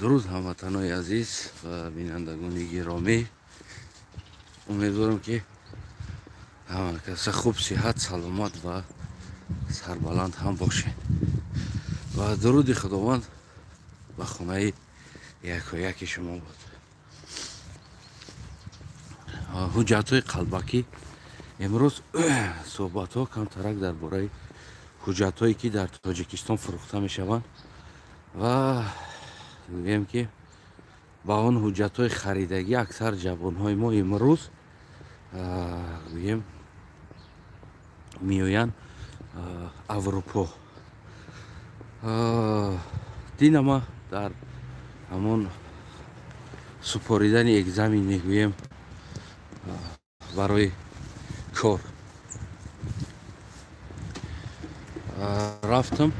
درود هموطنان عزیز و بینندگان گرامی. امیدوارم که همه کس خوب، صحت، سلامت و سربلند هم باشین و درود خداوند و خونه یک و یک شما بود. حجت های قلبکی امروز صحبت ها کمترک درباره حجت هایی که در تاجیکستان فروخته می شوند و میگم که با اون حجت های خریدگی اکثر جوان های ما امروز میگم میوین اروپا. دین ما در همون سپاریدن یک زمین میگویم برای کار رفتم.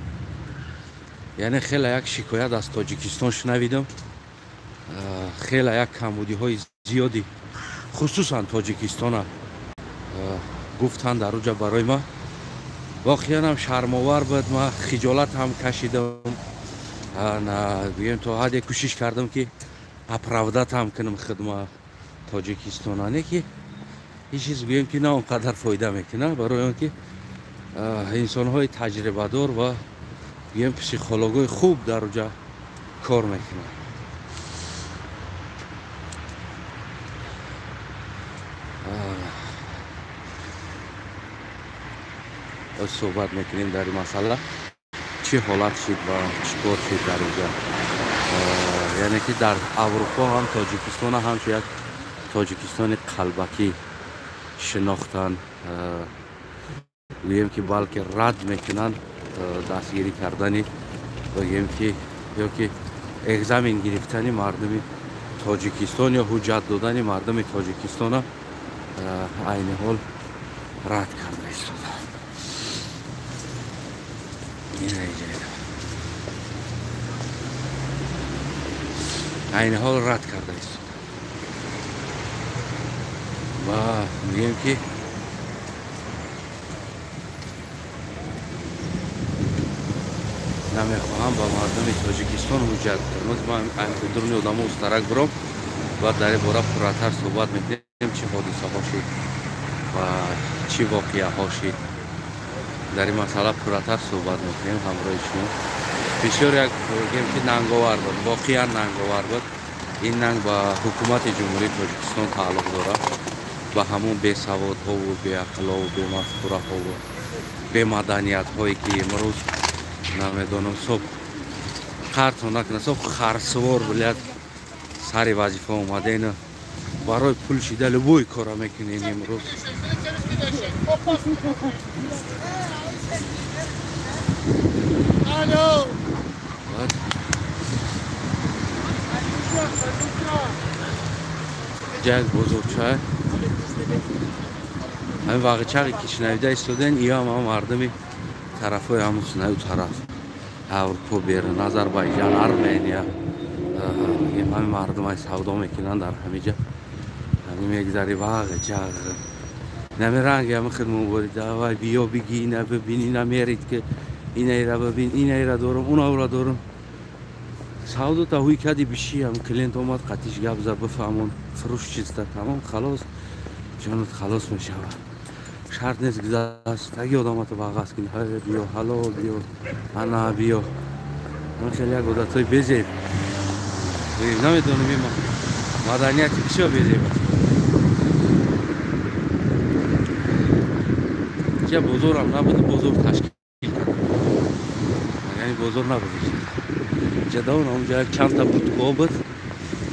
یعنی خیلی یک شکایت از تاجیکستان شنویدم، خیلی یک کمبودی های زیادی خصوصا تاجیکستان گفتن در اوجا برای ما. واقعا هم شرم‌آور بود، ما خجالت هم کشیدم، بگیم تا حد کوشش کردم که اپراودت هم کنم خدمت تاجیکستانانی که هیچ چیز بگیم که نه اونقدر فایده میکنه، برای اون که انسان های تجربه دار و بگیم پسیخولوژی خوب در اوجا کار میکنه. صحبت میکنیم در این مسئله چه حالت شد و چیکار شد در اینجا. یعنی که در اروپا هم تاجیکستان هم یک تاجیکستان قلبکی شناختن، بگیم که بلکه رد میکنن دستگیری کردنی، بگیم که یا که اگزامین گرفتن مردم تاجیکستان یا حجت دادن مردم تاجیکستان عین حال رد کرده است. عین حال رد کرده است و میگیم که نمیخواهم با مردم تاجیکستان حجت کنم. من درون آدم مشترک برم و در باره پراتر صحبت میکنیم چه حادثه ها شد و چه واقعه ها شد. در این مسئله پراتر صحبت میکنیم همراه شما. بسیار یک بگیم که ننگاور بود، واقعا ننگاور بود. این ننگ با حکومت جمهوری تاجیکستان تعلق داره، با همون بی سواد ها و بی اخلاق و بی مفکوره ها و بی مدنیت هایی که امروز نمیدانم صبح قرط نکنه، صبح خرسوار بلد سر وظیفه اومده اینه برای پول شده لبوی کارا میکنیم امروز. جنگ بزرگشای همین واقعی که شنویده ایستادن ای هم مردمی طرف های همون سنوی طرف اروپا بیرون آذربایجان، ارمنیا، همین مردم های سودا میکنن در همینجا. همین میگذاری واقعی نمی رنگی همه خدمون بودید وای بیا بگی اینه ببینی نمیرید که اینه ایره ببین اینه ایره دارم اونه ایره دارم. سودا تا هوی کدی بشی هم کلینت اومد قطیش گب زد بفهمون فروش چیز تا تمام خلاص جانت خلاص میشه. شرط نیست گذاشت اگه آدم تو باقاس کنی های بیا حلال بیا انا بیا. من خیلی یک عادت های بزید نمیدونم این مدنیتی کشا بزید چه بزرگ هم نبود، بزرگ تشکیل کرد، یعنی بزرگ نبود جداون اونجا چند تا بوتکا بود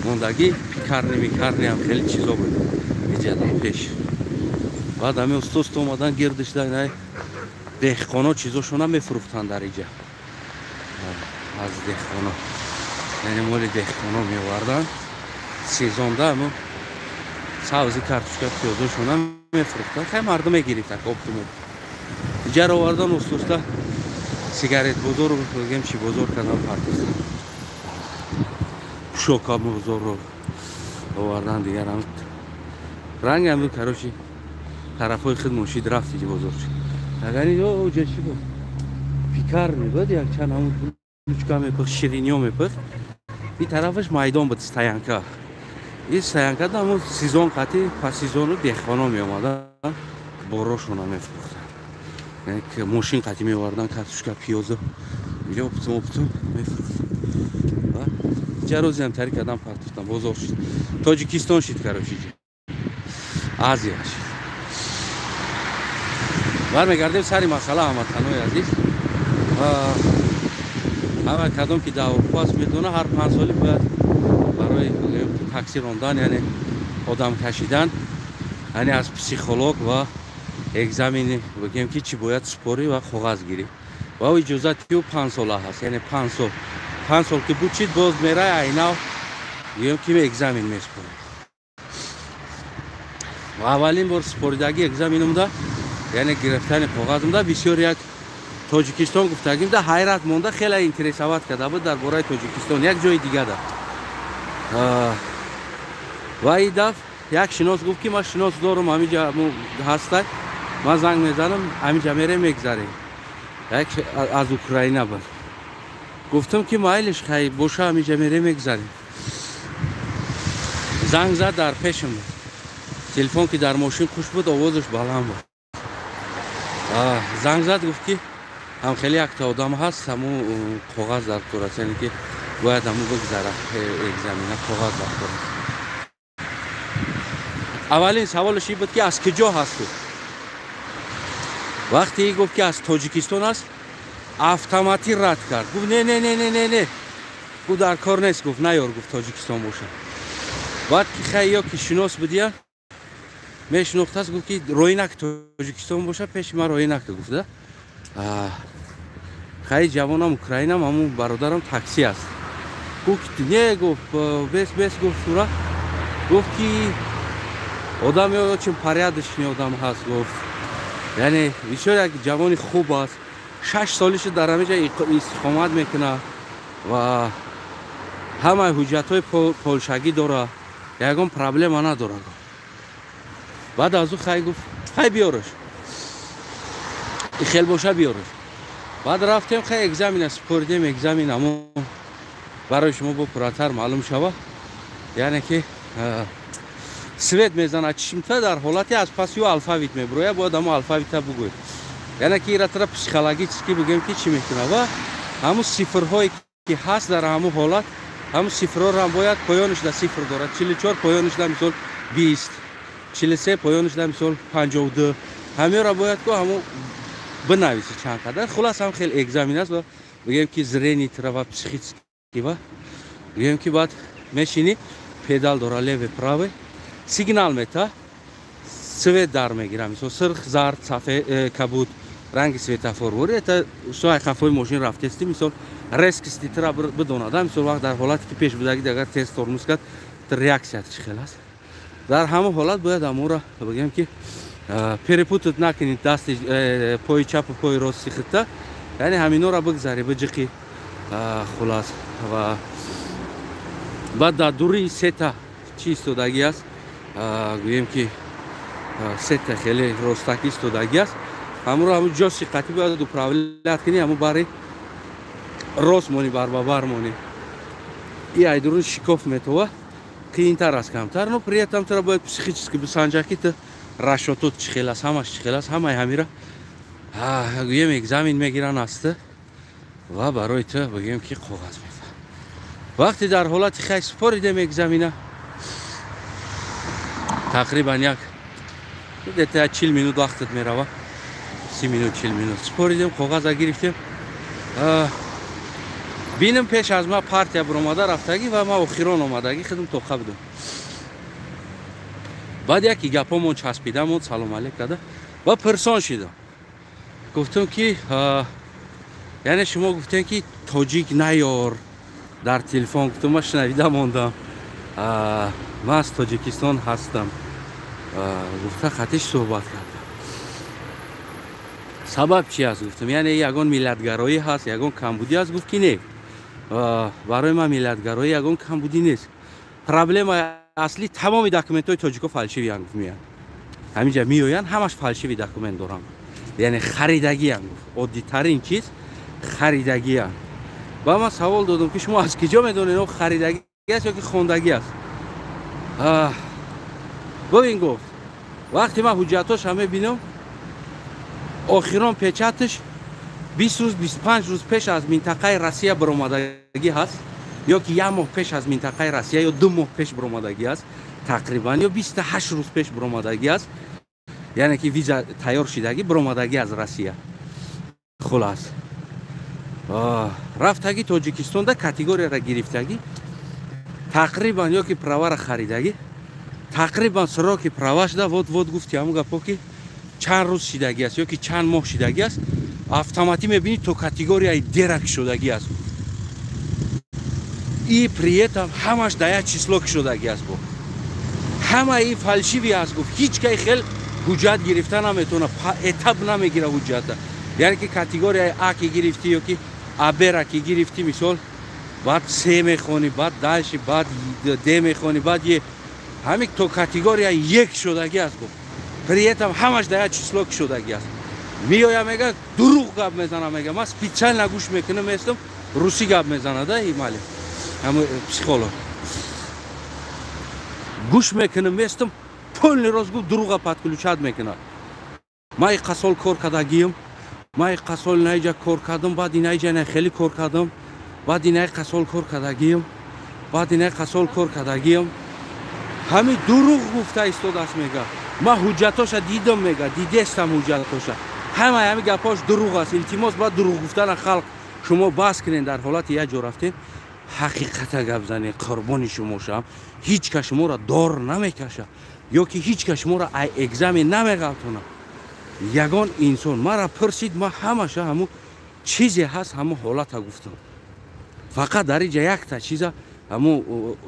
موندگی پیکرنی هم خیلی چیزا بود جداون پیش. بعد همه است اومدن گردش دارن دهقانا چیزاشون هم میفروختن در اینجا از دهقانا، یعنی مال دهقانا میوردن سیزانده همون سبزی کارتوشکا پیازاشون هم میفروختن. خیلی مردم میگیریدن کابتون اینجا رو آوردن است سیگارت بزرگ بگیم چی بزرگ کردن پرتیستن شوکا بزرگ رو آوردن دیگر هم رنگ هم بود کروشی طرف های خود منشید رفت دیگه بزرگ شد. اگر اینجا اوجه چی بود پیکر میبود یک چند همون بلوچکا میپخ شیرینی ها میپخ bir tarafش майдон буд стоянка. این стоянка да мо сезон қати па сезону дехқона меомадан борошона мефрӯхтанд. یعنی که ماشین قتی می‌آوردن کارتوشکا پیازو اینجا اپتون می‌فروختن. اینجا روزی هم تری کردم پرتوفتم بازار شد. تاجیکستان شد کارش اینجا. آزیا شد. برمیگردیم سری مسئله هموطنان عزیز. همه کدام که در اروپا است میدونه هر 5 سالی باید برای تاکسی راندن یعنی آدم کشیدن یعنی از پسیخولوگ و экзамени бигем ки чӣ бояд супорӣ ва коғаз гирӣ ва иҷозати ӯ 5 сола ҳаст яъне 5 сол ки бучид боз мерай айнав бигем ки экзамен месупорӣ ва аввалин бор супоридаги экзаменумда яъне гирифтани коғазумда бисёр як тоҷикистон гуфтагимда ҳайрат монда хеле интересоват карда буд дар бораи тоҷикистон як ҷои дигада ва ин дафъ як шинос гуфт ки ман шинос дорам ҳамиҷа ҳастай ман занг мезанам ҳамиҷа мерем мегзарем як аз украина буд гуфтам ки майлиш хай боша ҳамиҷа мерем мегзарем занг зад дар пешам буд телефон ки дар мошин қуш буд овозаш баланд буд занг зад гуфт ки ҳам хеле якта одам ҳаст ҳамун коғаз дартор аст яъне ки бояд ҳамун бигзара экзамена коғаз дартор аст аввалин саволаш ин буд ки аз ки ҷо ҳасту вақте ин гуфт ки аз тоҷикистон аст автоматӣ рад кард гуфт не гуфт дар кор нест гуфт наёр гуфт тоҷикистон боша баъд ки хай ё ки шинос будия мешинохтаст гуфт ки роинак тоҷикистон боша пеши ман роинака гуфта хай ҷавонам украинам ҳамун бародарам такси аст гуфт не гуфт бес гуфт сура гуфт ки одам очень порядочный одам ҳаст гуфт яъне бисёр як ҷавони хуб аст 6 солиша дар ҳамаҷа истиқомат мекунад ва ҳамаи ҳуҷҷатҳои полшагӣ дора ягон проблема надорад баъд аз ӯ хай гуфт хай биёраш ихел боша биёраш баъд рафтем хай экзамена супоридем экзамен ҳамон барои шумо бо пурратар маълум шава яъне ки свет мезанад чишимта дар ҳолати аз паси ӯ алфавит мебирояд бояд ҳамун алфавита бугӯед яъне ки иратара психологически бигем ки чӣ мекунад ва ҳамун сифрҳое ки ҳаст дар ҳамун ҳолат ҳамун сифрҳоро ҳам бояд поёнишда сифр дорад 44 поёнишда мисол 20 43 поёнишда мисол 52 ҳамеро бояд ку ҳамун бинависи чанд қадар хулас ҳам хеле экзамен аст ва бигем ки зрени тира ва психически ва бигем ки баъд мешини педал дора леве праве сигнал мета свет дар мегира мисол сирх зард сафед кабуд ранги светофор бори это соҳаи хафои мошин рафтести мисол резкости тира бидонада мисол вақт дар ҳолате ки пеш будагид агар тез тормоз кард реаксияти чӣ хел аст дар ҳамон ҳолат бояд ҳамонро бигем ки перепутат накунед дасти пои чапу пои рости хитта яъне ҳаминора бигзари биҷиқи хулас ва баъд дар дурии сета чӣ истодагӣ аст гӯем ки сета хеле ростакӣ истодагӣ аст ҳамонро ҳамун ҷо сиққатӣ бояд управлят кунӣ ҳамун бари рост монӣ барбабар монӣ и айдурун шикоф метова қиинтар аст камтар но при этом тра бояд психически бисанҷа ки ту расшотот чӣ хел аст ҳамаш чӣ хел аст ҳамаи ҳамира гӯем экзамен мегиран аста ва барои ту бигем ки коғаз мета вақте дар ҳолати хай супоридем экзамена тақрибан як где-то 40 минут вақтат мерава 30 минут 40 минут супоридем коғаза гирифтем бинем пеш аз ма партия биромада рафтагӣ ва ма охирон омадагӣ худум тоқа будам баъд яке гапомон часпидамон салом алейк карда ва пирсон шидам гуфтам ки яъне шумо гуфтем ки тоҷик наёр дар телефон гуфтам ман шунавида мондам ман аз тоҷикистон ҳастам гуфта хатиш суҳбат кардам сабаб чӣ аст гуфтам яъне ягон миллатгароӣ ҳаст ягон камбудӣ аст гуфт ки не барои ман миллатгароӣ ягон камбудӣ нест проблема асли тамоми документҳои тоҷико фалшивиянд гуфт меянд ҳаминҷа меоянд ҳамаш фалшиви документ дорам яъне харидагиянд гуфт оддитарин чиз харидагиянд و من سوال دادم که شما از کجا میدونین او خریدگی است یا که خواندگی است؟ ببین گفت وقتی من حجتاش همه بینم آخران پیچتش 20 روز 25 روز پیش از منطقه روسیه برآمدگی هست یا که یک ماه پیش از منطقه روسیه یا 2 ماه پیش برآمدگی است تقریبا یا 28 روز پیش برآمدگی است یعنی که ویزا تیار شدگی برآمدگی از روسیه. خلاص رفتگی تاجیکستان ده کاتگوری را گرفتگی تقریبا یا که پروا را خریدگی تقریبا سراغ پروش ده واد گفتی همون گپا که چند روز شدگی است یا که چند ماه شدگی است автомати میبینی تو کاتگوری درک شدگی است ای پریتم همش دایا چیسلوک شدگی است با همه ای فالشیوی است گفت هیچ که خیل حجت گرفتن نمیتونه اتب نمیگیره حجت یعنی که کاتگوری ا که گرفتی یا که ابر که گرفتی مثال بعد سه میخونی بعد داش بعد ده میخونی بعد یه همین تو کاتگوری یک شدگی است گفت پریتم همش دایا چیسلوک شدگی است میایم میگه دروغ گپ میزنه میگه من سپیچل نگوش میکنم میستم روسی گپ میزنه ده ای مالی همون پسیکولوگ گوش میکنم میستم پول روز گفت دروغ پاتکلوچاد میکنه من قسال کار کردگیم من قسال نیجا کار کردم بعد نیجا نه خیلی کار کردم بعد نه قسال کار کردگیم بعد نه قسال کار کردگیم همین دروغ گفته استاد است میگه من حجتاش دیدم میگه دیدستم حجتاش همین گپاش دروغ است التماس بعد دروغ گفتن خلق شما باز کنین در حالت یک جا رفتین حقیقت گپ زنین قربان شما شم هیچ کس شما را دار نمیکشه یا که هیچ کس شما را اگزم نمیگفتونه یگان انسان مرا پرسید ما همش همون چیزی هست همون حالت گفتم فقط در اینجا یک تا چیز همون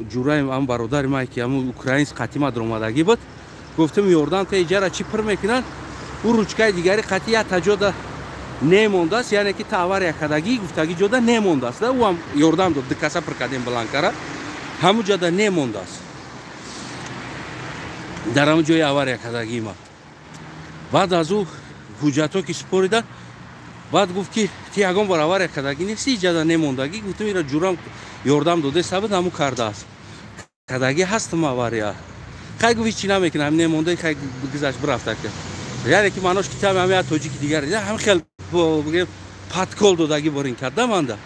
جورایم هم برادر ما که همون اوکراینس قطیمه درآمدگی بود گفتم یاردم تا اینجا را چی پر میکنن او روچکای دیگری قطعی تا جدا نمونده است یعنی که تاور یکدگی گفتگی جدا نمونده است او هم یاردم داد دکاسا پر کردیم بلانکارا همون جدا نمونده است در همون جای آور یکدگی ما بعد از او حجتو که سپوریدن بعد گفت که تی یگان بار آور یکدگی نیستی جدا نموندگی گفتم ایرا جورم یاردم داده سبب همون کرده است کدگی هستم آوریا خیلی گفت چی نمیکنه هم نمونده خیلی گذشت برفته کرد یعنی که مناش کتاب همه توجیک دیگر هم خیلی بگیم پاتکول دادگی بارین کرده منده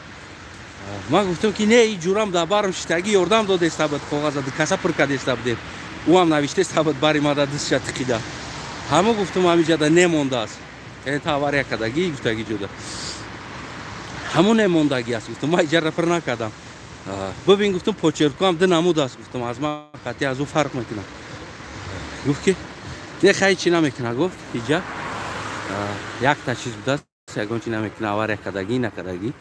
من گفتم که نه این جورم در بارم شتگی یاردم داده استابد کاغذ کاسا پر کرده استابد او هم نوشته استابد باری ما دست شد تقیده همه گفتم همین جدا نمونده است یعنی تاور یکدگی گفتگی جدا همون نموندگی است گفتم من اجاره پر نکردم ببین گفتم پوچرکو هم ده نمود است گفتم از من قطعی از او فرق میکنه گفت که ده خیلی چی نمیکنه گفت اینجا یک تا چیز بوده است یکان چی نمیکنه آور یکدگی نکدگی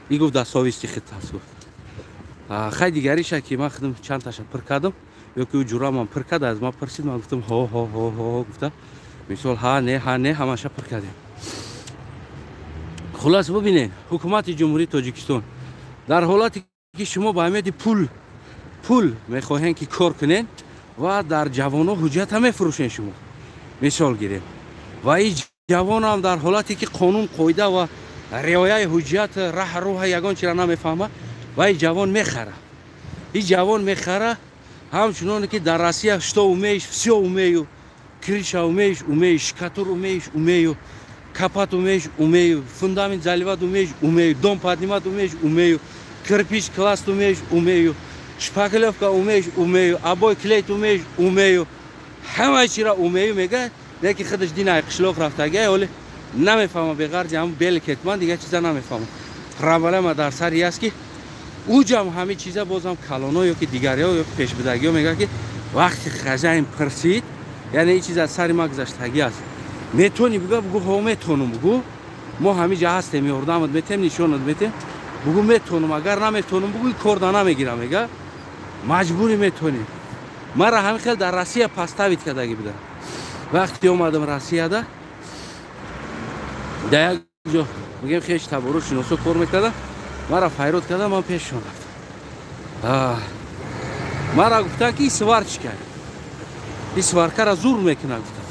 این گفت در ساویستی خط هست گفت خیلی دیگریش که من خودم چند تاشا پر کردم یا که او جورام هم پر کرد از ما پرسید من گفتم ها ها ها ها گفته مثال ها نه همشا پر کردیم خلاص ببینین حکومت جمهوری تاجیکستان در حالتی که شما با امید پول میخواهین که کار کنین و در جوانو حجت هم میفروشین شما مثال گیرین و این جوان هم در حالتی که قانون قاعده و رعایت حجت روح یگان چرا نمیفهمه و این جوان میخره همچنان که در روسیه что умеешь все умею крыша умеешь катур умею копать умею фундамент заливать умею дом поднимать умею кирпич класть умею шпаклевка умею обои клеить умею همه چی را умею میگه دیگه خودش دین قشلاق رفتگه ولی نمیفهمه به غرض هم بل کتمان دیگه چیزا نمیفهمه پرابلم در سری است که اوجم همه چیزا بازم کلانو یا که دیگریا یا پیش بدگی میگه که وقتی خزاین پرسید یعنی این چیز از سر ما گذشتگی است میتونی بگو ها میتونم بگو ما همه جا هستیم یاردمت میتیم نشونت میتیم بگو میتونم اگر نمیتونم بگو کار نمیگیرم میگه مجبوری میتونی مرا همین خیلی در روسیه پستاوید کردگی بودم وقتی اومدم روسیه ده در یک جا بگیم خیش تبارو شناسو کار میکردم مرا فیرود کردم من پیششون رفتم مرا گفتن که این سوار چی کرد این سوارکر را زور میکنه گفتم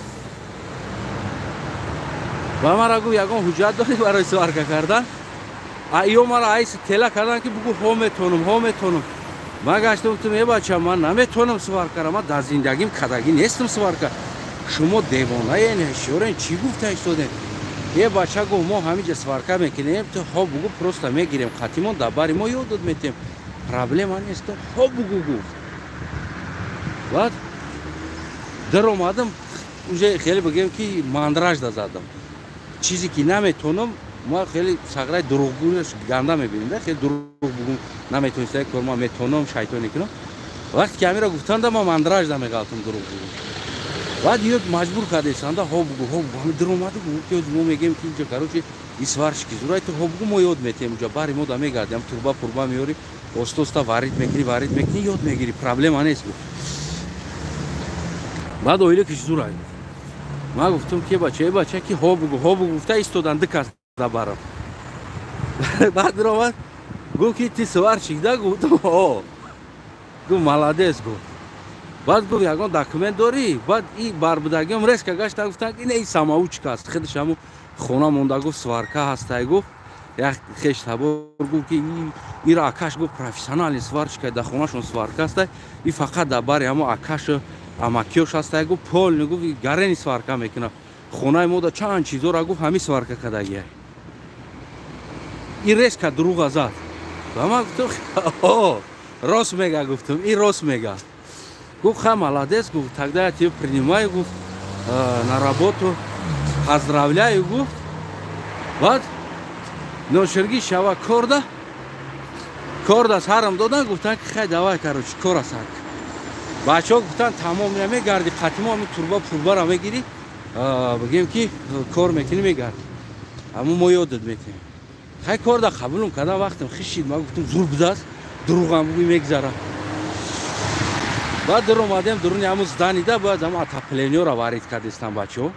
و مرا گفت یکان حجت داری برای سوارکر کردن ایو مرا ایس تلا کردن که بگو ها میتونم من گشته گفتم ای بچه من نمیتونم سوار کنم من در زندگیم کدگی نیستم سوار کنم شما دیوانه این شورین چی گفته ایستادین یه بچه گفت ما همینجا سوار کنم میکنیم تو ها بگو پروستا میگیریم خطیمون دباری ما یادت میتیم پرابلم نیست ها بگو گفت بعد در اومدم اونجا خیلی بگیم که ماندراج زدم چیزی که نمیتونم ما خیلی سگرای دروغگویش گنده میبینیم خیلی دروغ بگم نمیتونست یک ما میتونم شیطانی کنم وقتی که امیرا گفتن ما ماندراج میگفتم دروغ بگم بعد یه مجبور کرده سنده ها بگو همین در اومده بود که ما میگیم که اینجا کاروچی اسوارش کی زورای تو ها بگو ما یاد میتیم اونجا باری ما میگردیم توربا پوربا میاری اوستوستا وارد میکنی یاد میگیری پرابلم نیست بعد اویله کش زورای ما گفتم که بچه که ها بگو گفته ایستادن دکست دبارم بعد روان گفت که تی سوار شیده گفتم ها گفت ملادس گفت بعد گفت یکان داکومنت داری بعد این بار بودگیم رس که گشت گفتن این ای سماوچ کاست خودش همون خونه مونده گفت سوارکا هسته گفت یک خش تبار گفت که این را آکاش گفت پروفسیونال سوارش که در خونه شون سوارکا هسته این فقط دبار همون آکاش اماکیوش هسته گفت پول نگفت گرنی سوارکا میکنه خونه ما دا چند چیزا را گفت همی سوارکا کدگیه این ریس که دروغ زد و من گفتم راست میگه گفتم این راست میگه گفت خیلی молодец گفت тогда я тебя принимаю گفت на работу поздравляю گفت بعد نوشرگی شوا کار سرم دادن گفتن که خیلی دوای کارو کار است بچه ها گفتن تمام نمیگردی قطعا می توربا پوربا را میگیری بگیم که کار میکنی میگردی اما ما یادت میتیم خیلی کار دا قبولم کردم وقتم خشید ما گفتم زور بوده است دروغم بگوی میگذره بعد در اومدیم درون همون زدانیده باید همون اتاپلینیو را وارد کردستن بچه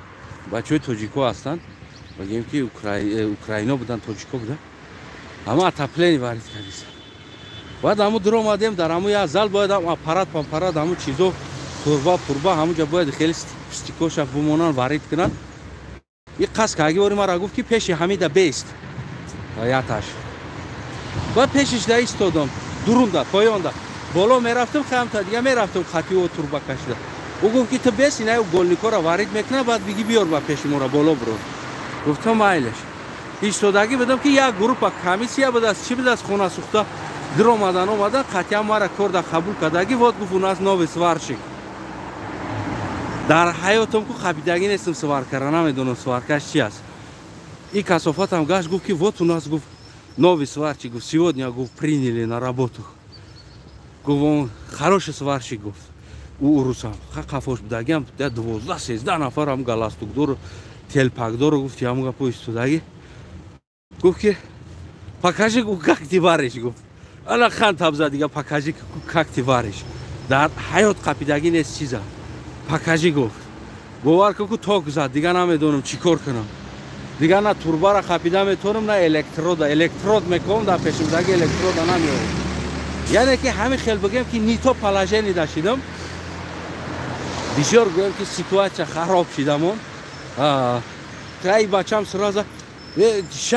های توجیکو هستند بگیم که اوکراینا بودن توجیکو بودن همون اتاپلینی وارد کردستن بعد همون در اومدیم در همون یه زل باید همون اپارات همون چیزو توربا پوربا همونجا باید خیلی ستیکوش بمونن وارد کنن یک قصد که اگه باری ما را گفت که پیش همیده بیست یاتش بعد پیشش ده ایستادم درونده پایانده بالا میرفتم خیلی تا دیگه میرفتم خطی و توربا کشیده او گفت که تو بیست اینه گلنیکو را وارد میکنه بعد بگی بیار با پیش ما را بالا برو گفتم مایلش ایستادگی بدم که یک گروپ کمیسیه بود از چی بود از خونه سوخته در اومدن خطی هم ما را کرده قبول کردگی واد گفت اون از نو سوار شد در حیاتم که خبیدگی نیستم سوار کردن نمیدونم سوارکش چی است این کسافت هم گشت گفت که вот у нас گفت новый сварщик گفت сегодня گفت приняли на работу گفت اون хороший сварщик گفت او روسم قفاش بودگیم 12-13 نفر هم галстук دور تلپک دور گفت همون گپ ایستادگی گفت که покажи گفت как ты варишь گفت انا خان تبزا دیگه покажи как ты варишь در حیات قپیدگی نیست چیزا покажи گفت باور که توک زد دیگه نمیدونم چیکار کنم دیگه نه توربا را خپیده میتونم نه الکترود میکنم در پیشمدگی الکترود نمیارم یعنی که همین خیلی بگم که نیتو پلاژنی داشتم بسیار بگم که سیتواسیا خراب شدمون که ای بچم سرازا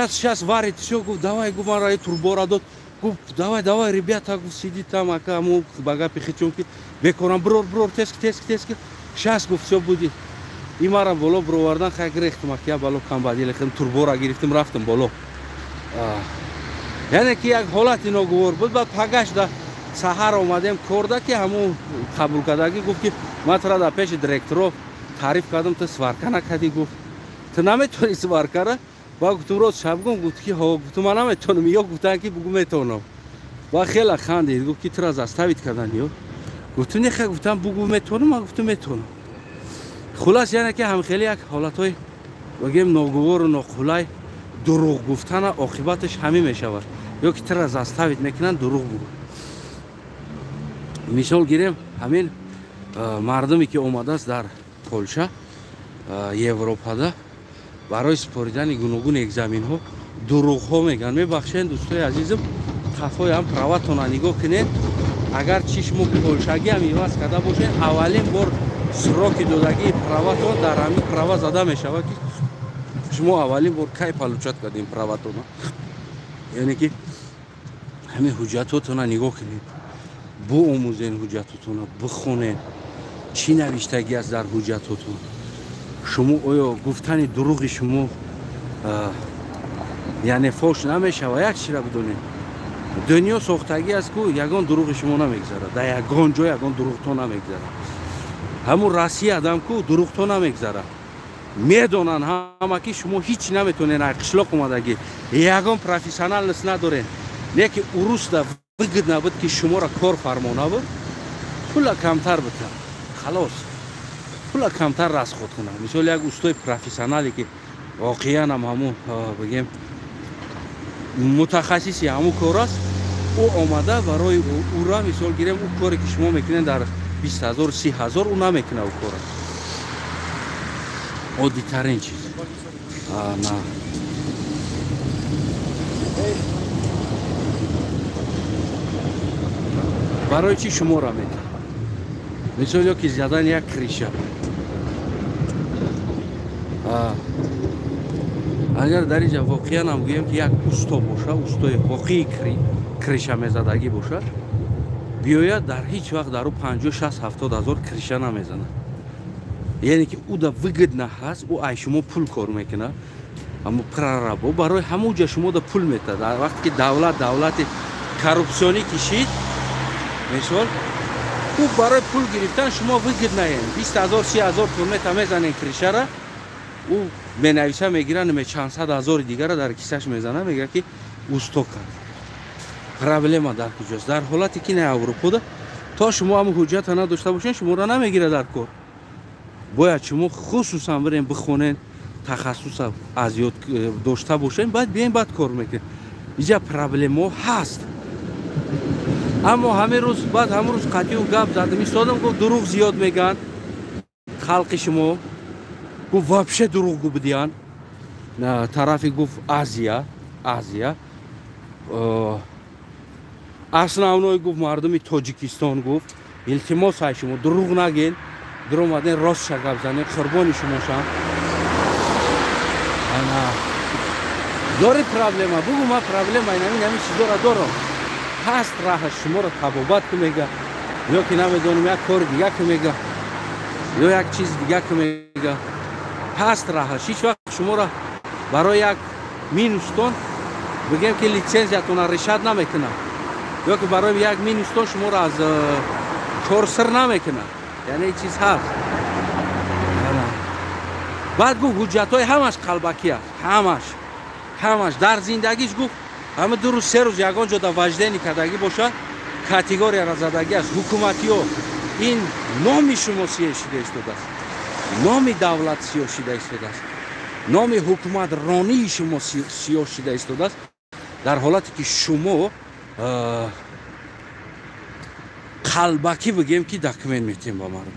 شاس وارد شو گفت давай گفت من را توربا را داد گفت давай ребята گفت سیدی там акаму бага пихичонки بکنم برور تسک شاس گفت شو بودی این مرا بالا برووردن خیلی ریختم که بالا کم بعدی لیکن توربو را گرفتم رفتم بالا یعنی که یک حالت ناگوار بود بعد پگاش در سحر اومدیم کرده که همون قبول کردگی گفت که من تو را در پیش دیرکتور تعریف کردم تو سوارکا نکردی گفت تو نمیتونی سوارکا را با گفتم روز شب گفت که ها گفتم من نمیتونم یا گفتن که بگو میتونم با خیلی خندید گفت که تو را زستاوید کردن یا گفتم نه خیلی گفتم بگو میتونم من گفتم میتونم خلاص یعنی که هم خیلی یک حالتهای بگیم ناگوار و ناخولای دروغ گفتن عاقبتش همین میشود یا که تر از استاوید میکنن دروغ بگو مثال گیریم همین مردمی که اومده است در پولشا یوروپا برای سپاریدن گوناگون اگزامین ها دروغ ها میگن میبخشین دوستای عزیزم خفای هم پرواتون نگاه کنین اگر چشمو پولشاگی هم ایواز کرده باشین اولین بار سراکی دادگی پرواتون در همین پروا زده میشود که شما اولین بار کی پلوچت کردیم پرواتون یعنی که همه حجتاتون نگاه کنید، بو آموزین حجتاتون، بخونین چی نوشتگی است در حجتاتون. شما آیا گفتن دروغ شما یعنی فوش نمیشه و یک چیز را بدونید. دنیا ساختگی است که یگان دروغ شما نمیگذاره، در یگان جای یگان دروغ تو نمیگذاره. همون راسی آدم که دروغ تو نمیگذاره. میدونن همه که شما هیچ نمیتونین از قشلاق اومدگی یگان پروفسیونال نس ندارین، نه که اروس دا وگد نبود که شما را کار فرمانه بود، پول کمتر بده، خلاص پول کمتر راست خود کنه. مثال یک استاد پروفسیونالی که واقعا همون بگیم متخصصی همون کار است، او آمده برای او را مثال گیریم او کاری که شما میکنین در 20,000 30,000 او نمیکنه او کار. عادی ترین چیز. نه. برای چی شما را میکنه؟ مثال که زدن یک کریشه. اگر در اینجا واقعا هم گویم که یک اوستا باشه، اوستای واقعی کریشه میزدگی باشه، بیاید در هیچ وقت در او 50 60 70 هزار کریشه نمیزنه. یعنی که او دا وگد نه هست، او ای شما پول کار میکنه، اما پرربا برای همونجا شما دا پول میده. در وقتی که دولت کروپسیونی کشید، مثال او برای پول گرفتن شما وگد نه، 20,000 30,000 تومن میزنن کریشه را، او به نویسه میگیرن، می چند صد هزار دیگر را در کیسش میزنه، میگه که اوستا کرد. پرابلم در کجاست؟ در حالتی که نه اروپا ده تا شما هم حجت نداشته باشین شما را نمیگیره در کار. باید شما خصوصا برین بخونین، تخصص از یاد داشته باشین، بعد بیاین بعد کار میکنین. اینجا پرابلم هست. اما همه روز بعد همه روز قطعی و گپ زدم ایستادم گفت دروغ زیاد میگن خلق شما، گفت وابشه دروغ گو بدیان. طرفی گفت آزیا اصلا اونایی گفت مردمی تاجیکستان گفت التماس های شما دروغ نگین، در اومدن راست شگفت زنه قربانی شما شم. داری پرابلم بگو ما پرابلم این چیزا را دارم، هست راه شما را تبابت که میگه، یا که نمیدونم یک کار دیگه که میگه، یا یک چیز دیگه که میگه، هست راهش. هیچ وقت شما را برای یک مینوستون بگیم که لیسنسیتون رشد نمیکنه، یا که برای یک مینوستون شما را از کورسر نمیکنه. یعنی چیز هست. بعد گفت حجت های همش قلبکی هست، همش در زندگیش گفت همه 2 روز 3 روز یگان جا در وجدانی کردگی باشه، کاتگوری را زدگی است. حکومتی ها این نامی شما سیاه شده استوده است، نام دولت سیاه شده استوده است، نام حکومت رانی شما سیاه شده استوده است، در حالتی که شما قلبکی بگیم که دکمنت میتیم با مردم.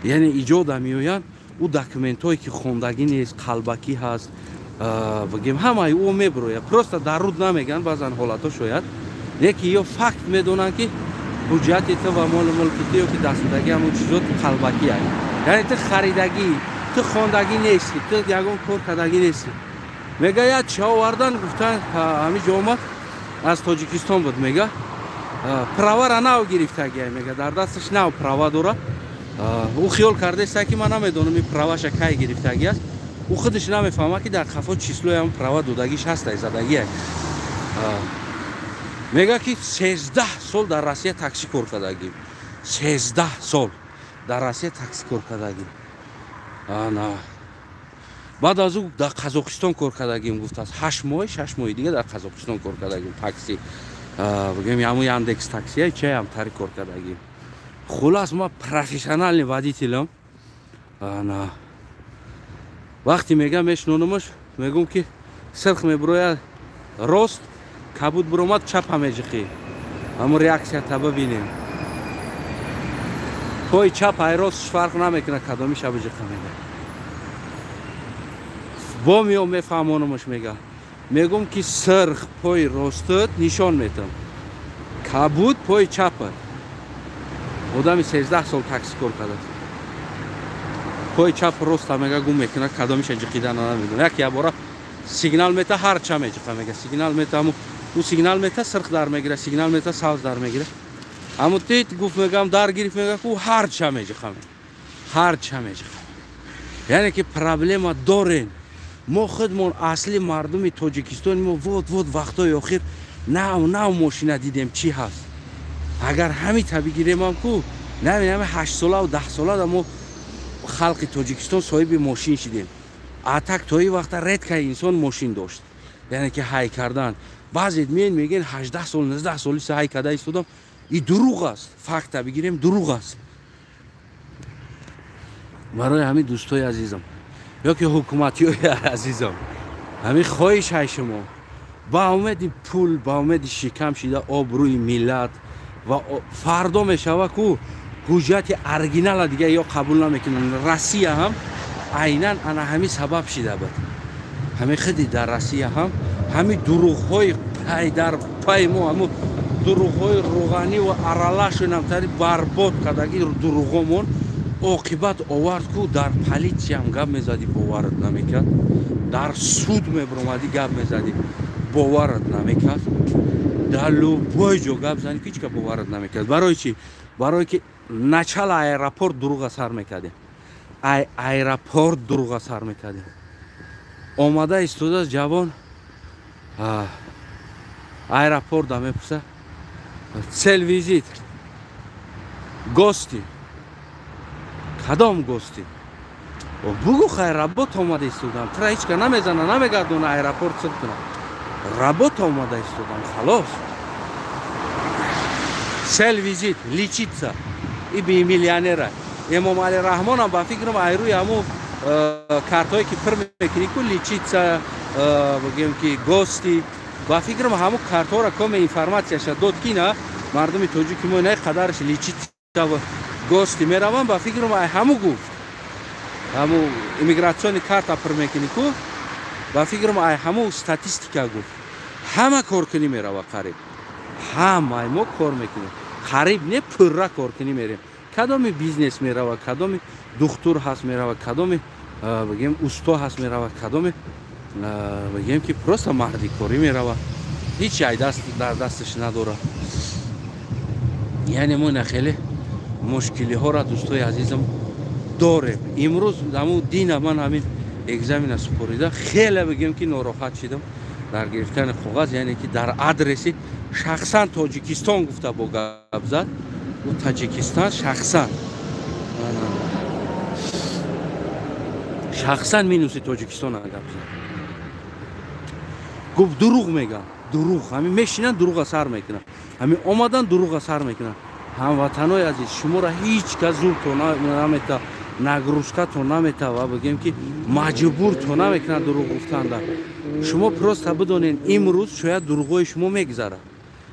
یعنی ایجاد میویان او دکمنت هایی که خوندگی نیست، قلبکی هست، بگیم همه او میبرویه، پروستا در رود نمیگن، بعضن حالت ها شاید یکی یا فکت میدونن که حجت تو و مال ملکیتی که دستدگی همون چیزات قلبکی هست. یعنی تو خریدگی، تو خواندگی نیستی، تو یگان کار کردگی نیستی. میگه یا چه آوردن گفتن همین جامعه از تاجیکستان بود، میگه پراوا را نو گرفتگی، میگه در دستش نو پراوا داره. او خیال کرده است که من نمیدونم این پراواش کی گرفتگی است، او خودش نمیفهمه که در خفا چیسلوی هم پراوا دودگیش هست، زدگی است. میگه که 13 سال در روسیه تاکسی کار کردگی، 13 سال در روسیه تاکسی کار کردگی. نه بعد از او در قزاقستان کار کردگیم، گفت از 8 ماه 6 ماه دیگه در قزاقستان کار کردگیم، تاکسی بگیم همون یاندکس تاکسی چه هم تری کار کردگیم. خلاص ما پروفسیونال ودیتیلم. نه وقتی میگم میشنونمش میگم که سرخ میبروید راست، کبود برومد چپ همیجخی، اما ریاکسیا تا ببینیم پای چپ های راستش فرق نمیکنه کدامی شب جخه میگه. با میام میفهمونمش میگم که سرخ پای راستت نشان میتم، کبود پای چپه. آدمی 13 سال تاکسی کار کرده، پای چپ راست میگه گم میکنه کدامیش جقیدن نمیدونه. یکی بارا سیگنال میته هر چه میجه میگه سیگنال میته، او سیگنال میتا سرخ در میگیره سیگنال میتا ساز در میگیره اما تیت گفت میگم در گرفت میگه که هر چه میگه خمه هر چه میگه یعنی که پرابلم دارین ما خودمون اصلی مردم تاجیکستان ما ود وقتای آخر نه ماشین دیدیم چی هست اگر همین بگیریم هم کو نه 8 ساله و 10 ساله ما خلق تاجیکستان صاحب ماشین شدیم اتک توی وقت رد که انسان ماشین داشت یعنی که های کردن بعضی میگن 18 سال 19 سالی سه های کرده ایستادم این دروغ است فقط بگیریم دروغ است برای همین دوستای عزیزم یا که حکومتی های عزیزم همین خواهش های شما با اومد پول با اومد شکم شده آبروی ملت و فردا میشوه که حجت ارگینال دیگه یا قبول نمیکنن روسیه هم عیناً انا همین سبب شده بود همین خیلی در روسیه هم همین دروغ های پای در پای ما همون دروغ های روغانی و ارالش نمتری برباد کردگی دروغمون عاقبت آورد که در پلیسی هم گپ میزدی باورت نمیکرد در سود میبرمدی گپ میزدی باورت نمیکرد در لوبای جو گپ زنی هیچ که باورت نمیکرد برای چی؟ برای که نچل ایرپورت دروغ سر میکردیم ایرپورت دروغ سر میکردیم آمده ایستاده جوان ایرپورت دا میپرسه цел визит гости кадом гости бугу хай работа омада истодам тра ҳечка намезана намегардона аэропорт сил кунам работа омада истодам халос цел визит личица и би миллионера эмом али раҳмонам ба фикрам айрӯи ҳамо картҳое ки пир мекунӣ ку личица бигем ки гости با فکرم همون کارت‌ها را کم اینفورماسیاش داد کی نه مردم توجیکی ما نه قدرش لیچیت و گوستی میروم با فکرم همون گفت همون ایمیگراسیون کارت پر میکنی کو با فکرم همون استاتستیکا گفت همه کار کنی میروه قریب همه ما کار میکنیم قریب نه پررا کار کنی میریم کدام بیزنس میروه کدام دکتر هست میروه کدام بگیم استا هست میروه کدام بگیم که پروست مردی کاری میروه هیچ چیز در دستش نداره یعنی ما خیلی مشکلی ها را دوستای عزیزم داریم امروز همون دین من همین اگزامین سپوریده خیلی بگیم که ناراحت شدم در گرفتن کاغذ یعنی که در آدرسی شخصا تاجیکستان گفته با گپ زد و تاجیکستان شخصا مینوسی تاجیکستان گپ زد گفت دروغ میگم دروغ همین میشینن دروغ سر میکنن همین اومدن دروغ سر میکنن هموطنای عزیز شما را هیچ کس زور تو نمیته نگروشکا تو نمیته و بگیم که مجبور تو نمیکنن دروغ گفتن در شما پروست بدونین امروز شاید دروغای شما میگذره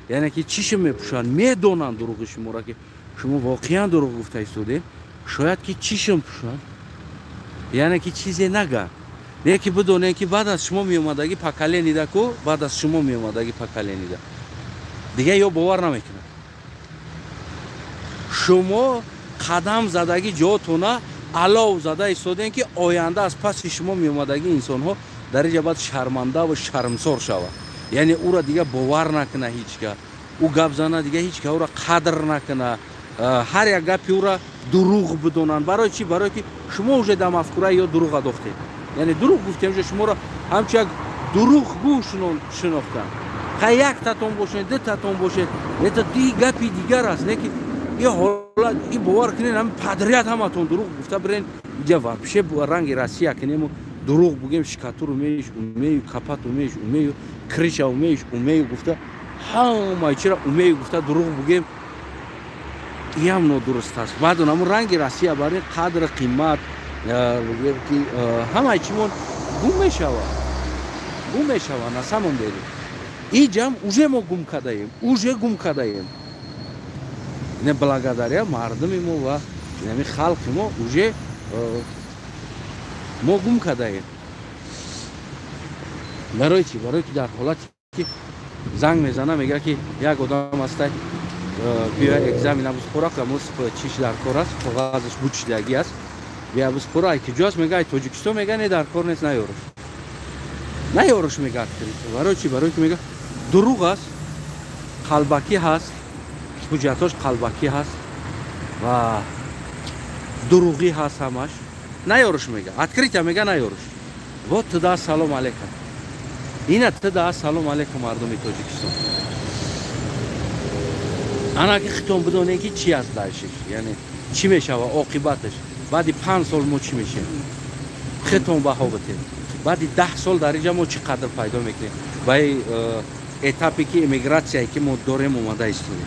یعنی که چیش میپوشن میدونن دروغ شما را که شما واقعا دروغ گفته ایستادین شاید که چیشم پوشن یعنی که چیزی نگن نه که بدونین که بعد از شما میومدگی پکله نیده کو بعد از شما میومدگی پکله نیده دیگه یا باور نمیکنه شما قدم زدگی جاتونه علاو زده ایستادین که آینده از پس شما میومدگی انسان ها در اینجا باید شرمنده و شرمسار شود یعنی او را دیگه باور نکنه هیچ که او گپ زنه دیگه هیچ که او را قدر نکنه هر یک گپی او را دروغ بدونن برای چی برای که شما اوج در مفکوره یا دروغ انداختید یعنی دروغ گفتیم شما را همچون یک دروغ گو شناختن خیلی یک تاتون باشه دو تاتون باشه نه تا دی گپی دیگر است نه که یه حالا این باور کنین هم پدریت همتون دروغ گفته برین اینجا وابشه رنگ روسیه کنیم دروغ بگیم شکاتور میش اومیو کپات میش اومیو کریشا میش اومیو گفته همه چرا اومیو گفته دروغ بگیم این هم نادرست است بعد اونم رنگ روسیه برای قدر قیمت بگیم که همه چیمون گم میشوه نسامون دیدیم اینجا هم اوجه ما گم کردیم نه благодаря مردم ما و یعنی خلق ما اوجه ما گم کردیم برای چی؟ برای که در حالتی که زنگ میزنه میگه که یک آدم است بیا اگزامین ابوس پورا که موس چیش در کار است کاغذش بوچیدگی است بیا ابوس پورا که جاست میگه تاجیکستان میگه نه در کار نیست نیارش میگه برای چی؟ برای که میگه دروغ است، قلبکی هست، حجتاش قلبکی هست و دروغی هست همش. نیارش میگه، اتکریت میگه نیارش. و تدا سلام علیکم. اینا تدا سلام علیکم مردم تاجیکستان. انا که خطون بدونه که چی است داشتش، یعنی چی میشه و عاقبتش. بعد 5 سال ما چی میشه؟ خطون بها بده. بعد 10 سال در اینجا ما چقدر پیدا میکنیم؟ برای اتاپی که امیگراسیایی که ما داریم اومده ایستادیم.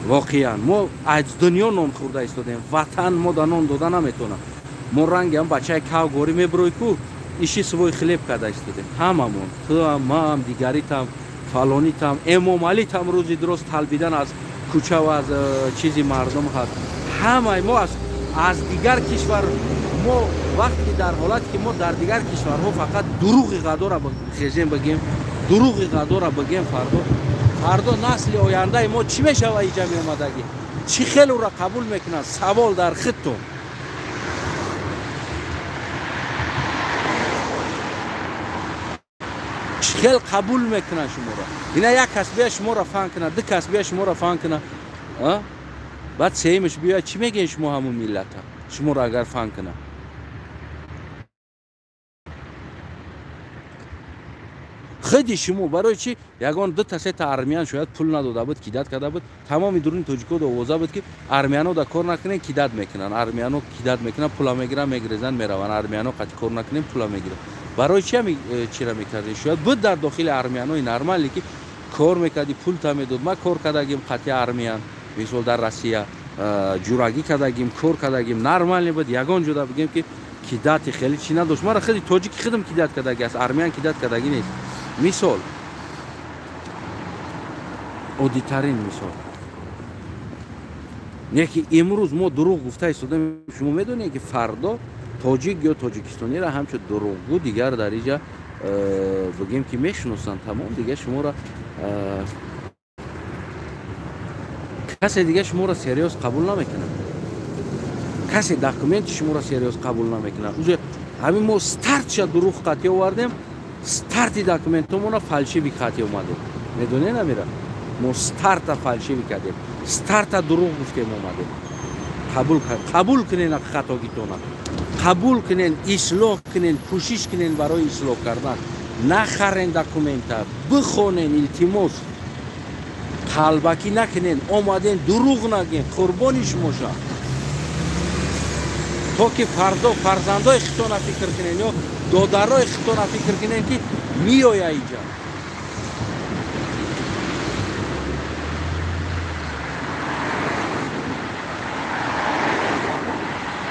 واقعا ما از دنیا نان خورده ایستادیم. وطن ما در نان دادن نمیتونه. ما رنگ هم بچه کاو گوری میبروی کو ایشی سوی خلیب کرده ایستادیم. هممون، تو هم، ما هم، دیگریت هم، فلانیت هم، امام علیت هم روزی درست طلبیدن از کوچه و از چیزی مردم هست. همه ما از دیگر کشور ما وقتی در حالت که ما در دیگر کشورها فقط دروغ غدا را خیزیم بگیم، دروغ غدا را بگیم، فردا نسل آینده ما چی میشه و اینجا می اومدگی چی خیلی را قبول میکنن؟ سوال در خودتون. چی خیلی قبول میکنن شما را؟ اینا یک کس بیا شما را فهم کنه، دو کس بیا شما را فهم کنه، بعد سیمش بیا چی میگه شما همون ملت ها شما را اگر فهم کنه؟ خیلی شما برای چی یگان دو تا سه تا ارمیان شاید پول نداده بود کیدت کرده بود تمام درون توجیکو دو اوضاع بود که ارمیانو دا کار نکنن کیدت میکنن، ارمیانو کیدت میکنن پولا میگیرن میگریزن میرون، ارمیانو قطع کار نکنن پولا میگیرن. برای چی چی را میکردی؟ شاید بود در داخل ارمیانو نرمالی که کار میکردی پول تا میداد. ما کار کردگیم قطع ارمیان مثلا در روسیه جوراگی کردگیم کار کردگیم نرمالی بود. یگان جدا بگیم که کیدت خیلی چی نداشت. ما را خیلی تاجیک خودم کیدت کردگی است، ارمیان کیدت کردگی نیست. مثال عادی‌ترین مثال یکی امروز ما دروغ گفته ایستادیم. شما میدونید که فردا تاجیک یا تاجیکستانی را همچون دروغگو دیگر در اینجا بگیم که میشناسن تمام دیگه شما را کسی دیگه شما را سریوس قبول نمیکنه، کسی داکومنت شما را سریوس قبول نمیکنه. اونجا همین ما استارت شد دروغ قطعی آوردیم، استارتی داکومنتمون فالشیوی قطعی اومده. میدونی نمیره ما استارت فالشیوی کردیم، استارت دروغ گفتیم اومده. قبول کنین خطاگیتونا، قبول کنین، اصلاح کنین، کوشش کنین برای اصلاح کردن. نخرین داکومنت، بخونین، التماس قلبکی نکنین، اومدین دروغ نگین، قربانی شما شد. تا که فردا فرزندای خودتون فکر کنین یا دادرای خودتون فکر کنین که میآیه اینجا.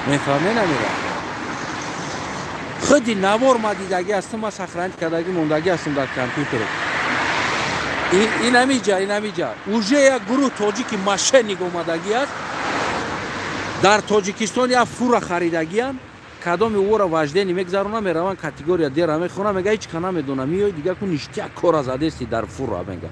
میفهمه نمیره. خودی نوار ما دیدگی هستم، ما سخرند کردگی موندگی هستم در کامپیوتر. این همیجا اوجه یک گروه تاجیکی ماشینی اومدگی است در تاجیکستان. یا فورا خریدگی هم کدام او را وجده نمیگذارونه میروان کاتگوریا دیر میخونه میگه هیچ کنا میدونه میای دیگه کو نشتیا کار زده است در فورا میگه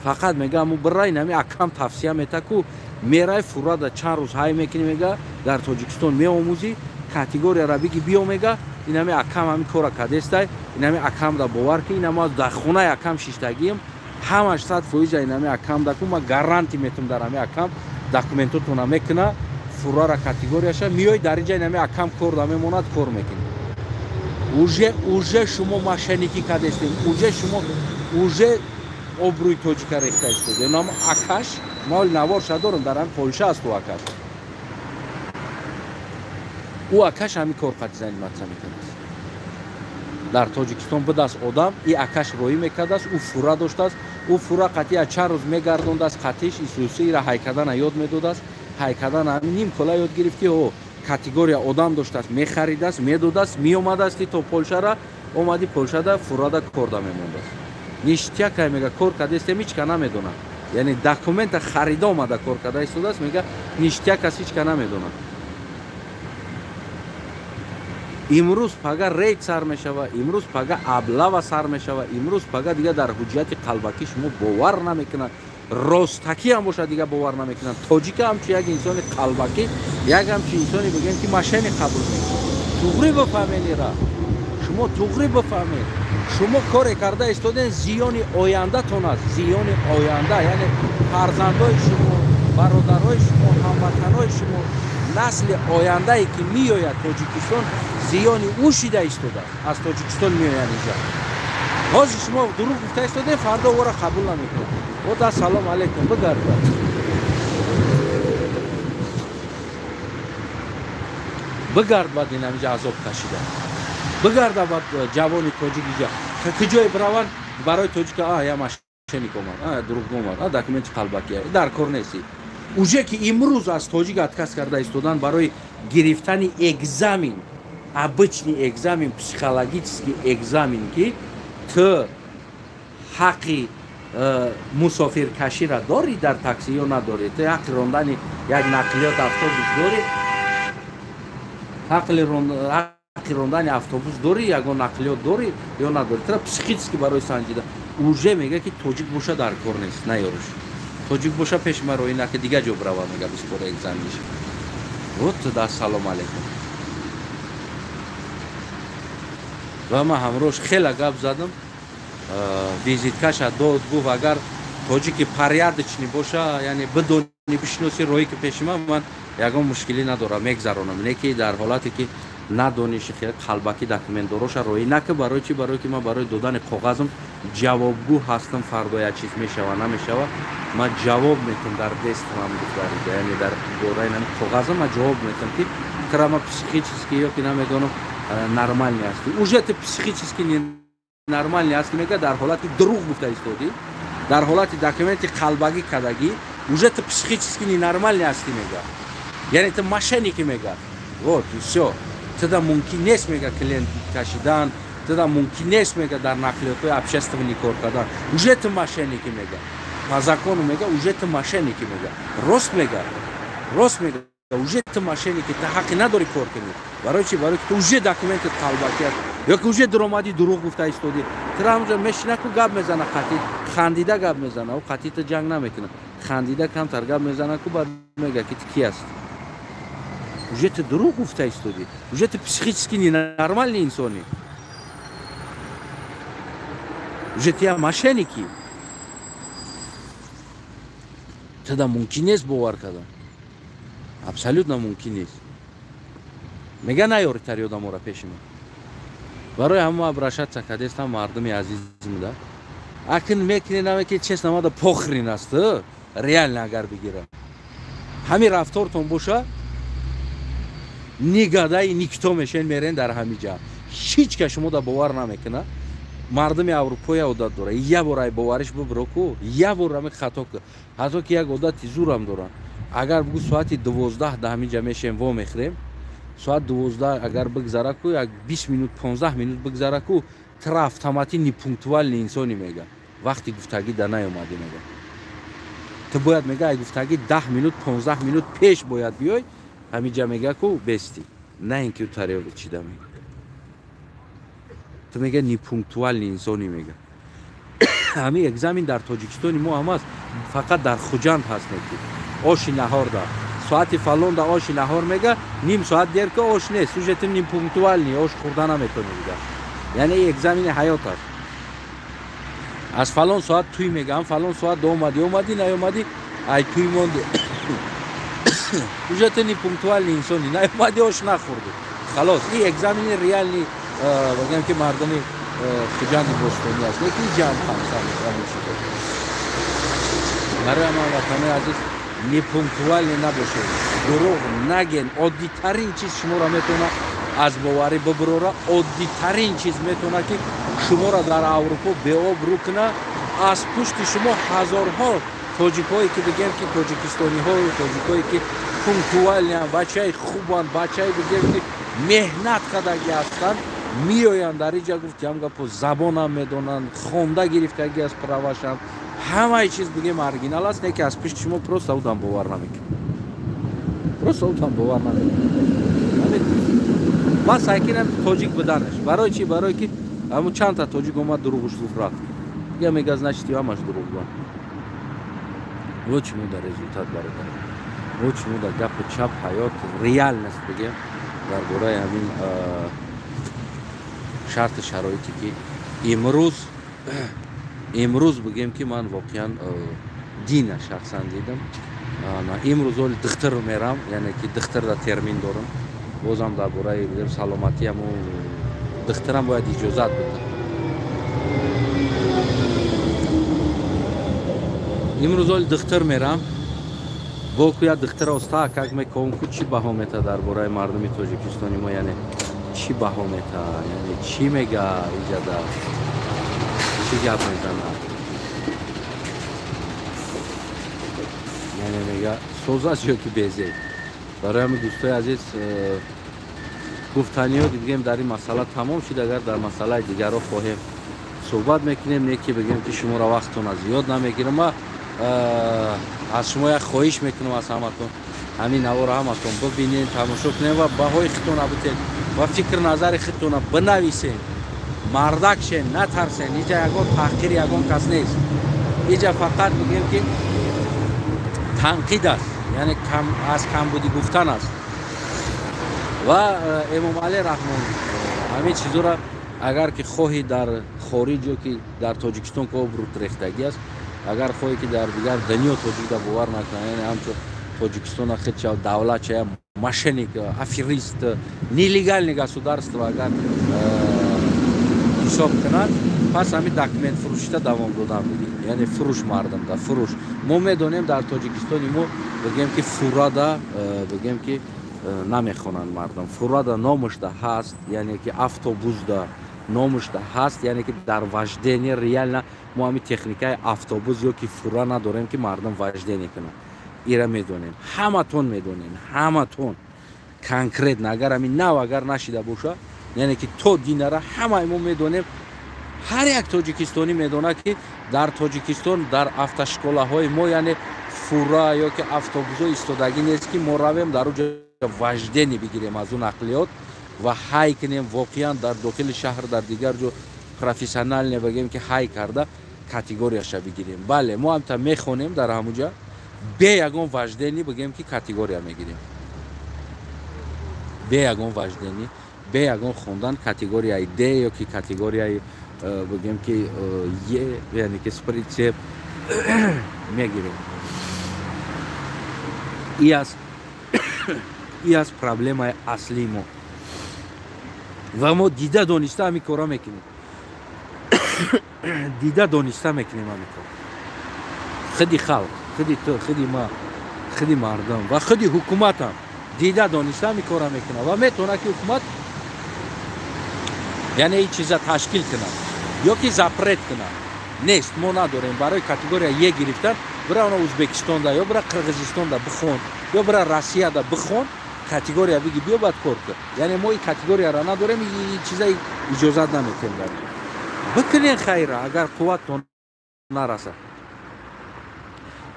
فقط میگه مو برای نمی اکم توصیه میته کو میرای فورا در چند روز های میکنی میگه در تاجیکستان میآموزی کاتگوریا را بگی بیا میگه اینا می اکم همین کارا کده است اینا می اکم دا باور کی اینا ما در خونه اکم شیشتگیم همش 100% اینا می اکم دا کو ما گارانتی میتم در همین اکم داکومنتاتون میکنه فورا را کاتگوریاش میای در اینجا نمی اکم کار دامه مونات کار میکنی. اوجه شما ماشینیکی کده استیم، اوجه obruj točka rekta isto. Nam Akaš, mal navor šadorom daran Polşa sto Akaš. او Akaş hami korkat zanimata میکنه. در تاجیکستان بود از آدم ای Akaş روی میکرد است. او فورا داشت است. او فورا قطعی چند روز میگردوند است. قطعیش ایسوسی را هایکدن یاد میداد است. هایکدن نیم کلا یاد گرفتی او کاتگوریا آدم داشت است. میخرید است، میداد است، میومد است تا پولشا را اومدی پولشا دا فورا دا کار دا میموند است. نیشتیا که میگه کار کرده است هیچ کنا نمیدونه. یعنی داکومنت خرید اومده کار کرده است میگه نیشتیا کسی هیچ کنا نمیدونه. امروز پگه ریت سر میشوه، امروز پگه ابلاو سر میشوه، امروز پگه دیگه در حجیت قلبکی شما باور نمیکنن، راستکی هم باشه دیگه باور نمیکنن. تاجیک هم چه یک انسان قلبکی، یک هم چه انسانی بگن که ماشین قبول میکنه. توغری بفهمین را، شما توغری بفهمین. شما کار کرده ایستادین زیان آینده تون است، زیان آینده، یعنی فرزندای شما، برادرای شما، هموطنای شما، نسل آینده ای که میآید تاجیکستان زیان او شده ایستاده از تاجیکستان میآیند اینجا. حاضر شما دروغ گفته ایستادین، فردا او را قبول نمیکنه. و دا سلام علیکم بگرد بعد این همینجا عذاب کشیده، بگرد بعد جوان تاجیک اینجا کجای براون برای تاجیک یا ماشینی کمان دروغ گومد دکومنت قلبکی در کار نیستی. اوجه که امروز از تاجیک اتکاس کرده ایستادن برای گرفتن اگزامین، обычный экзамен, психологический экзамен که تو حقی مسافر کشی را داری در تاکسی یا نداری؟ تو حق راندن یک نقلیات اتوبوس داری؟ حق راندن اتوبوس داری یا نقلیات داری یا نداری؟ تو پسیخیتسکی برای سنجیدن اوجه میگه که تاجیک باشه در کار نیست، نیارش تاجیک باشه پیش ما روی نکه دیگه جو بروا میگه بسپور اگزام میشه. تو دا سلام علیکم. و ما همروش خیلی گپ زدم، ویزیتکش داد گفت اگر تاجیک پریادچنی باشه یعنی بدونی بشناسی روی که پیش من یکم مشکلی ندارم میگذرونم. نه که در حالتی که ندونیش خیلی قلبکی دکمنت دروش روی نکه برای چی؟ برای که من برای دادن کاغذم جوابگو هستم. فردا یک چیز میشوه نمیشوه من جواب میتونم در دستم بگذارید، یعنی در دوران کاغذم من جواب میتونم که ترا پسیخیچیسکی یا که نمیدونم نرمالی هستی. اوجت پسیخیچیسکی نرمالی هستی میگه در حالتی دروغ گفته ایستادی، در حالتی دکمنت قلبکی کدگی اوجت پسیخیچیسکی نرمالی هستی میگه، یعنی تو ماشینی که میگه вот и все. Тогда ممکن نیست میگه کلینت کشیدن، тогда ممکن نیست میگه در نقلیات общественный کار کردن. уже تو ماشینی که میگه по закону میگه уже تو ماشینی که میگه راست میگه уже تو ماشینی که تو حق نداری کار کنی. برای چی؟ برای که تو уже دکمنت قلبکی است یا که уже درآمدی دروغ گفته ایستادی. تو همونجا میشینه که گپ میزنه، قطعی خندیده گپ میزنه و قطعی تو جنگ نمیکنه، خندیده کمتر گپ میزنه که بعد میگه که کی است. уже ты дорогу гуфта истоди, уже ты психически ненормальный инсони, уже ты мошенники. Тогда мумкин нест бовар кардан, абсолютно мумкин нест. мега наёри тари одамора пеши ман. барои ҳама обращаться кардестам мардуми азизим да. акин мекини намеки честно мада похрин аст, реально агар бигирам. ҳамин рафтортон боша نیگادای نیکتو میشن میرن در همینجا. هیچ کس شما دا باور نمیکنه. مردم اروپایی عادت داره یه بار باورش ببرو کو یه بار هم خطا که حتی که یک عادت زور هم دارن. اگر بگو ساعت 12 در همینجا میشیم و میخریم ساعت 12 اگر بگذره کو یک 20 minut 15 minut بگذره کو تر автомати نیپونکتوال انسانی میگه وقتی گفتگی در نیومدی میگه تو باید میگه ای گفتگی 10 minut 15 minut پیش باید بیای همینجا میگه کو بستی، نه اینکه تو تریو چیده میگه. تو میگه نیپونکتوال انسانی میگه. همین اگزامین در تاجیکستان ما هم هست، فقط در خوجند هست میگه آش نهار دا ساعت فلان دا آش نهار میگه نیم ساعت دیر که آش نیست سوژت نیپونکتوال نی آش خوردن نمیتونه میگه. یعنی اگزامین حیات هست. از فلان ساعت توی میگم فلان ساعت اومدی نیومدی ای توی مونده уже ты не пунктуальный инсон, не пойдешь на хурду. خلاص این اگزامین ریال نی بگم که مردمی خجانی بوستونی است. لیکن جان خامسان میشه. برای ما وطن عزیز نی پونکتوال نباشه. دروغ نگین. عادی ترین چیز شما را میتونه از باوری ببره. عادی ترین چیز میتونه که شما را در اروپا به آب رو کنه. از پشت شما هزارها تاجیکایی که بگیم که تاجیکستانی ها و تاجیکایی که پونکتوالی هم بچه خوبان بچه بگیم که مهنت کردگی هستن میآیند در اینجا گفتیم که زبان هم میدونن خونده گرفتگی از پرواشن همه چیز بگیم ارگینال است نه که از پیش شما پروست اودم باور نمیکنم پروست اودم باور نمیکنم. من سعی کردم تاجیک بدنش برای چی؟ برای که همون چند تا تاجیک اومد دروغش گفت رفت یا میگه از نشتی همش دروغ بود. очень много результат бародар. очень много гап чап ҳаёт реальность бигем дар бораи ҳамин шарти шароите ки امروز بگیم که من واقعا دین شخصا دیدم. امروز اول دختر میرم، یعنی که دختر دا ترمین دارم، بازم در برای بگم سلامتی هم دخترم باید اجازت بده. امروز اول دختر میرم، با که دختر استا که میکنم که چی بها میته در برای مردم تاجیکستانی ما، یعنی چی بها میته، یعنی چی میگه ایجادا، چی گپ میزنه، یعنی میگه سوزاست یا که بیزه. برای همین دوستای عزیز گفتنی ها دیگه در این مسئله تمام شد. اگر در مسئله دیگر رو خواهیم صحبت میکنیم، نه که بگیم که شما را وقتتون از زیاد نمیگیرم. ما از شما یک خواهش میکنم از همتون، همین نوار همتون ببینین، تماشا کنین و بهای خودتون بتین و فکر نظر خودتون بنویسین. مردک شین، نترسین. اینجا یگان تحقیر یگان کس نیست. اینجا فقط بگیم که تنقید است، یعنی از کمبودی گفتن است. و امام علی رحمان همین چیزا را اگر که خواهی در خارج یا که در تاجیکستان که برو ریختگی است، اگر خواهی که در دیگر دنیا تاجیک را باور نکنه، یعنی همچون تاجیکستان خود چه دولت چه ماشینیک افریست نیلیگال گосударство اگر حساب کنند، پس همین داکمنت فروشته دوام دادن بگیم، یعنی فروش مردم دا فروش. ما میدونیم در تاجیکستان ما بگیم که فورادا بگیم که نمیخونن مردم. فورادا نامش ده هست، یعنی که افطوبوس ده نامش ده هست، یعنی که در وجدانی ریال نه. ما همین تکنیکای افطوبوس یا که فورا نداریم که مردم وجدانی کنن. ایره میدونیم، همتون میدونین، همتون کنکریت اگر همین نه اگر نشیده باشه، یعنی که تو دینه را همه ما میدونیم. هر یک تاجیکستانی میدونه که در تاجیکستان در افتشکوله های ما یعنی فورا یا که افطوبوس ایستادگی نیست که ما رویم در اونجا وجدانی بگیریم از اون نقلیات و های کنیم. واقعا در داخل شهر در دیگر جو پروفسیونال نبگیم که های کرده کاتگوریاش بگیریم. بله ما هم تا میخونیم در همونجا به یگان وجدانی بگیم که کاتگوریا میگیریم، به یگان وجدانی، به یگان خوندن کاتگوریای دی یا که کاتگوریای بگیم که یعنی که سپریت میگیریم. ای از پرابلم اصلی ما و ما دیده دانسته همی کارا میکنیم. دیده دانسته میکنیم همی کار. خودی خلق، خودی تو، خودی ما، خودی مردم و خودی حکومت هم دیده دانسته همی کارا میکنه و میتونه که حکومت یعنی این چیزا تشکیل کنه یا که زپرت کنه. نیست، ما نداریم. برای کاتگوری یک گرفتن برای اون ازبکستان دا یا برای قرغیزستان دا بخون یا برای روسیه دا بخون کاتگوری بگی بیا بعد کار کن. یعنی ما این کاتگوری را نداریم، این چیزا اجازه نمیتیم بکنین. خیره اگر قوتتون نرسه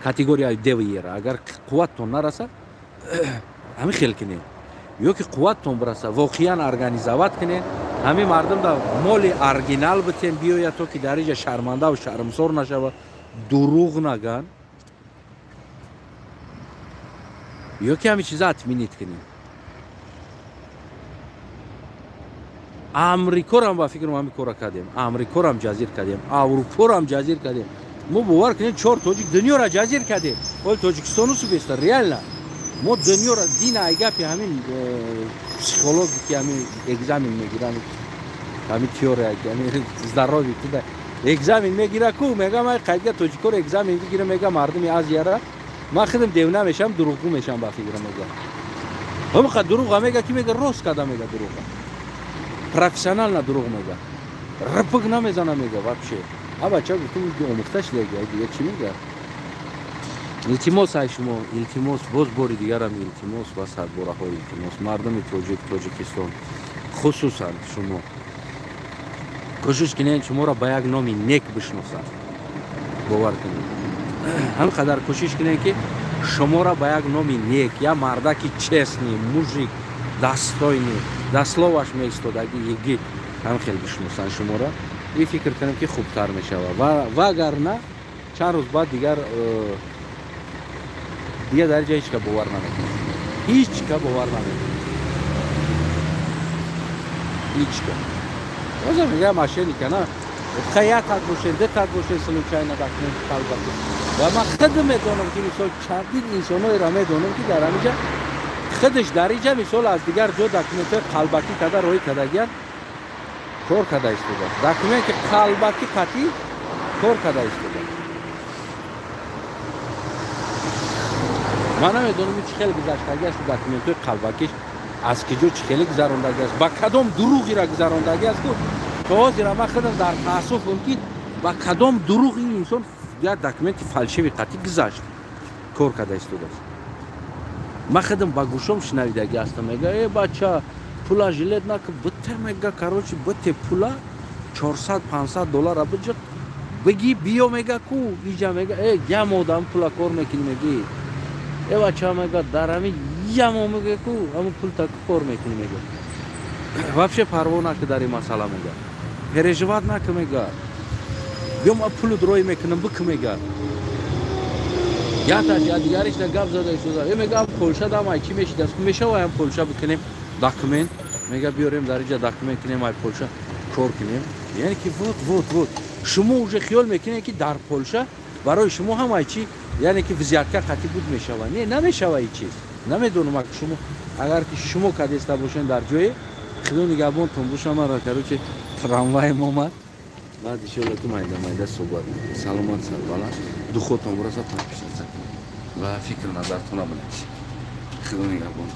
کاتگوری دویی را اگر قوتتون نرسه همین خیل کنین یا که قوتتون برسه واقعا ارگانیزوات کنین. همین مردم دا مال ارگینال بتین بیاید تو که در اینجا شرمنده و شرمسار نشوه، دروغ نگن یا که همین چیزا اطمینیت کنین. امریکا را هم با فکر ما همین کارا کردیم، امریکا را هم جزیر کردیم، اروپا را هم جزیر کردیم. ما باور کنیم 4 تاجیک دنیا را جزیر کردیم. ولی تاجیکستان رو سوبست ریال نه. ما دنیا را دین ایگاپی همین پسیکولوژی که همین اگزامین میگیرن، همین تئوری یعنی زراوی که اگزامین میگیره کو میگه من قیدیا تاجیکو رو اگزامین میگیره، میگه مردمی از یاره ما خودم دیونه میشم، دروغگو میشم با فکر میگه. هم خود دروغ میگه کی میگه راست کدام میگه دروغ. پروفسیونال نه دروغ میگه. رپگ نمیزنه میگه واپشه. ابا چه تو آموختش دیگه چی میگه؟ التماس های شما، التماس باز باری دیگر هم التماس و سرباره های التماس مردم تاجیکستان خصوصا شما کوشش کنین شما را با یک نام نیک بشناسند. باور کنید هم قدر کوشش کنین که شما را با یک نام نیک یا مردکی چسنی موژیک دستاینی دستلاوش میستادگی یکی هم خیلی بشناسند شما را. این فکر کنم که خوبتر میشه و اگر نه چند روز بعد دیگر در جای هیچ که باور نمیکنه، هیچ که باور نمیکنه، هیچ که بازم میگه ماشینی کنه خیات ها باشن دتا باشن случайно دکمنت کالباکی و ما خودم میدونم که مثال چندین انسانای را میدونم که در همینجا خودش در اینجا مثال از دیگر جو دکمنت کالباکی کده روی کدهگر کار کده استوده دکمنت کالباکی کتی کار کده استوده من نمیدونم چه خیلی گذشتگی است دکمنت کالباکیش از کجا چه خیلی گذراندگی است با کدام دروغی را گذراندگی است تو زیرا ما خودم در تاسفم که با کدام دروغ این انسان یا دکمنت فالشوی قطعی گذاشت کار کده استوده ما خودم با گوشم شنویدگی هستم میگه ای بچه پولا ژیلت نکن بته میگه کاروچی بته پولا 400 500 دلار بجت بگی بیو میگه کو اینجا میگه ای گم آدم پولا کار میکنی میگی ای بچه میگه در همین یمو میگه کو همون پول تا کار میکنی میگه вообще پروا نکن در این مسئله میگه переживать نکن میگه بیام پول دروی میکنم بک میگه یا تا دیگریش نگاب زده شده میگم پولشا دام چی میشه دست میشه و هم پولشا بکنیم داکومنت میگه بیاریم در اینجا داکومنت کنیم ای پولشا کار کنیم یعنی که вот شما уже خیال میکنید که در پولشا برای شما هم ای چی یعنی که وزارت قطعی بود میشه نه نمیشه ای چیز نمیدونم که شما اگر که شما کدیستا باشین در جای خودو نگهبان تون باشم را کرو که تراموای مومد بعد ان تو مایده صحبت سلامت سر بالا دو خودتون برو زد پیش و فکر نظرتون رو بنویسید خدا نگهبان